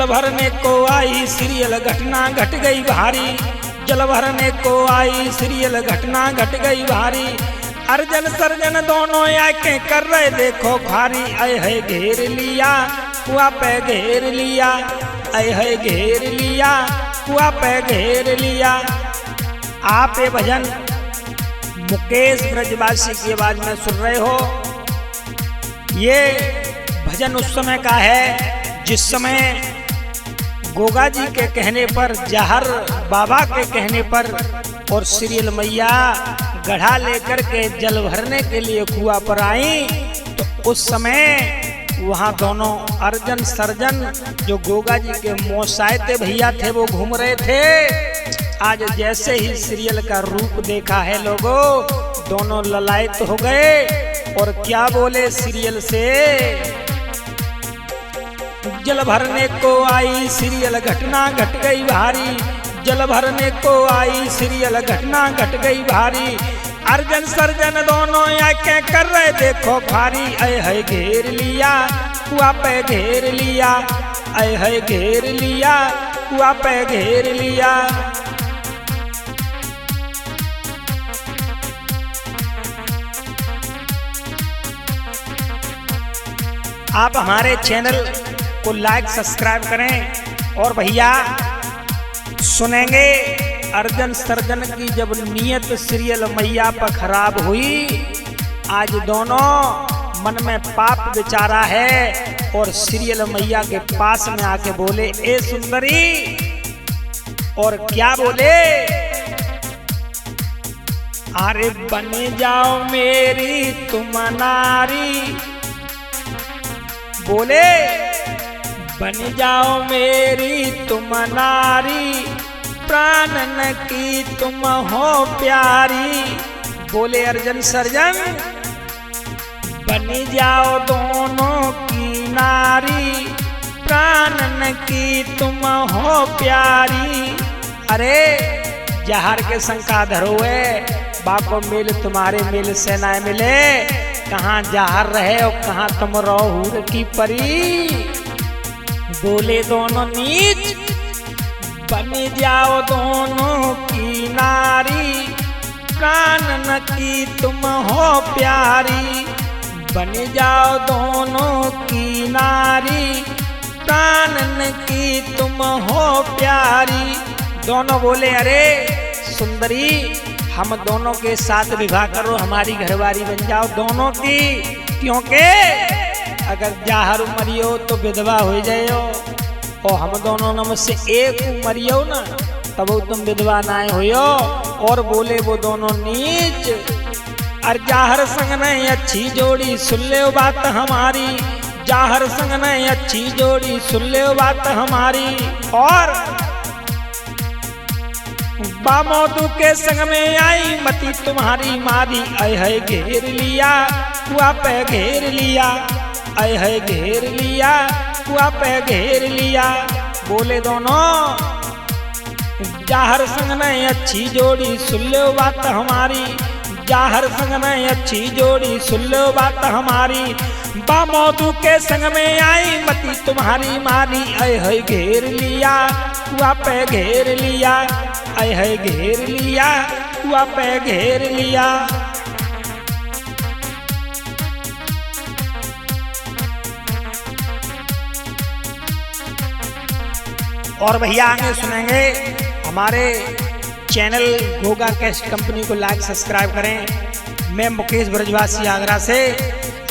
भरने को आई सीरियल घटना घट गई भारी, जल भरने को आई सीरियल घटना घट गई भारी। अर्जन सर्जन दोनों आके कर रहे देखो भारी, अय है घेर लिया कुआ पे घेर लिया, अय है घेर लिया कुआ पे घेर लिया। आप ये भजन मुकेश ब्रजवासी की आवाज में सुन रहे हो। ये भजन उस समय का है जिस समय गोगा जी के कहने पर, जाहर बाबा के कहने पर और सीरियल मैया गढ़ा लेकर के जल भरने के लिए कुआं पर आई, तो उस समय वहाँ दोनों अर्जन सर्जन जो गोगा जी के मौसायते भैया थे वो घूम रहे थे। आज जैसे ही सीरियल का रूप देखा है लोगों, दोनों ललायत हो गए और क्या बोले सीरियल से। जल भरने को आई सीरियल घटना घट गई भारी, जल भरने को आई सीरियल घटना घट गई भारी। अर्जन सर्जन दोनों आके कर रहे देखो भारी, अय है घेर लिया कुआ पे घेर लिया, अय है घेर लिया कुआ पे घेर लिया। आप हमारे चैनल को लाइक सब्सक्राइब करें। और भैया सुनेंगे अर्जन सर्जन की जब नियत सीरियल मैया पर खराब हुई, आज दोनों मन में पाप विचारा है और सीरियल मैया के पास में आके बोले, ए सुंदरी, और क्या बोले, अरे बन जाओ मेरी तुम नारी, बोले बन जाओ मेरी तुम नारी, प्राणन की तुम हो प्यारी। बोले अर्जन सर्जन बन जाओ दोनों की नारी, प्राणन की तुम हो प्यारी। अरे जहर के शंका धरोए, बाको मिल तुम्हारे मिल से न मिले, कहाँ जहर रहे और कहाँ तुम रोहूर की परी। बोले दोनों नीच बन जाओ दोनों की नारी, प्राणन की तुम हो प्यारी। बन जाओ दोनों की नारी, प्राणन की तुम हो प्यारी। दोनों बोले, अरे सुंदरी, हम दोनों के साथ विवाह करो, हमारी घरवारी बन जाओ दोनों की, क्योंकि अगर जाहर मरियो तो विधवा हो जाओ, और हम दोनों नम से एक मरियो ना तब तुम विधवा ना होयो। और बोले वो दोनों नीच, अर जाहर संग नहीं अच्छी जोड़ी, सुन ले बात हमारी, जाहर संग नहीं अच्छी जोड़ी, सुन ले बात हमारी। और बामोदू के संग में आई मती तुम्हारी मारी, अय है घेर लिया कुआ पे घेर लिया, अय है घेर लिया कुआ पे घेर लिया। बोले दोनों जाहर संग नहीं अच्छी जोड़ी, सुन लो बात हमारी, जाहर संग नहीं अच्छी जोड़ी, सुन लो बात हमारी। बामोदू के संग में आई मती तुम्हारी मारी, अय है घेर लिया कुआ पे घेर लिया, अय है घेर लिया कुआ पे घेर लिया। और भैया आगे सुनेंगे, हमारे चैनल गोगा कैस्ट कंपनी को लाइक सब्सक्राइब करें। मैं मुकेश ब्रजवासी आगरा से।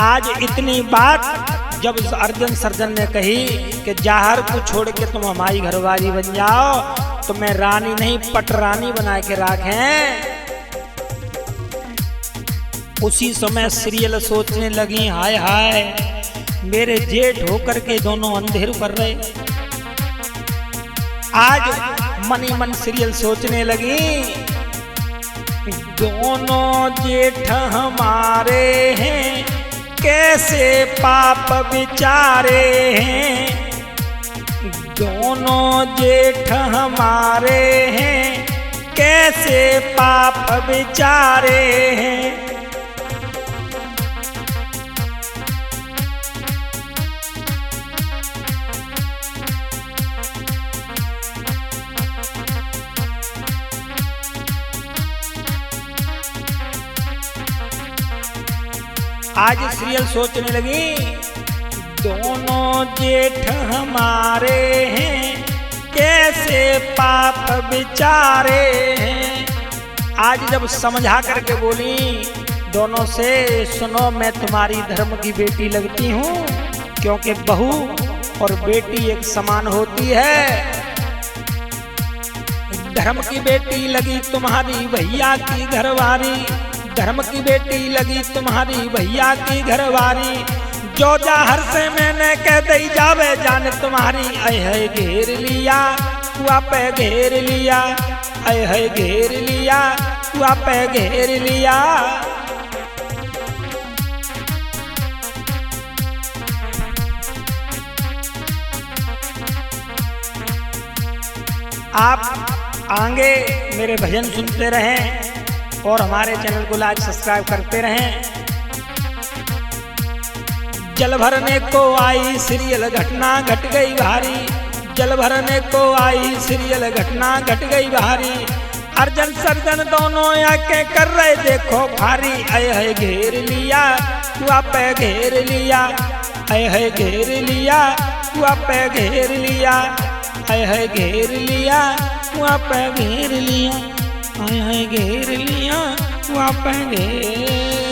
आज इतनी बात जब अर्जन सर्जन ने कही कि जाहर को छोड़ के तुम हमारी घरवाली बन जाओ, तो मैं रानी नहीं पटरानी बना के रखें। उसी समय सीरियल सोचने लगी, हाय हाय मेरे जेठ होकर के दोनों अंधेर कर रहे। आज मन ही मन सीरियल सोचने लगी, दोनों जेठ हमारे हैं, कैसे पाप विचारे हैं। दोनों जेठ हमारे हैं, कैसे पाप विचारे हैं। आज सीरियल सोचने लगी, दोनों जेठ हमारे हैं, कैसे पाप बिचारे हैं। आज जब समझा करके बोली दोनों से, सुनो मैं तुम्हारी धर्म की बेटी लगती हूँ, क्योंकि बहू और बेटी एक समान होती है। धर्म की बेटी लगी तुम्हारी भैया की घरवारी, धर्म की बेटी लगी तुम्हारी भैया की घरवारी। जो जाहर से मैंने कह दई जावे जान तुम्हारी, ऐ है घेर लिया हुआ पे घेर लिया, ऐ है घेर लिया हुआ पे घेर लिया। आप आगे मेरे भजन सुनते रहें और हमारे चैनल को लाइक सब्सक्राइब करते रहें। जल भरने को आई सीरियल घटना घट गई भारी, जल भरने को आई सीरियल घटना घट गई भारी। अर्जन सर्जन दोनों आके कर रहे देखो भारी, ऐ है घेर लिया हुआ पे घेर लिया, ऐ है घेर लिया हुआ पे घेर लिया, ऐ है घेर लिया हुआ पे घेर लिया, ऐ है घेर लिया हुआ पे घेर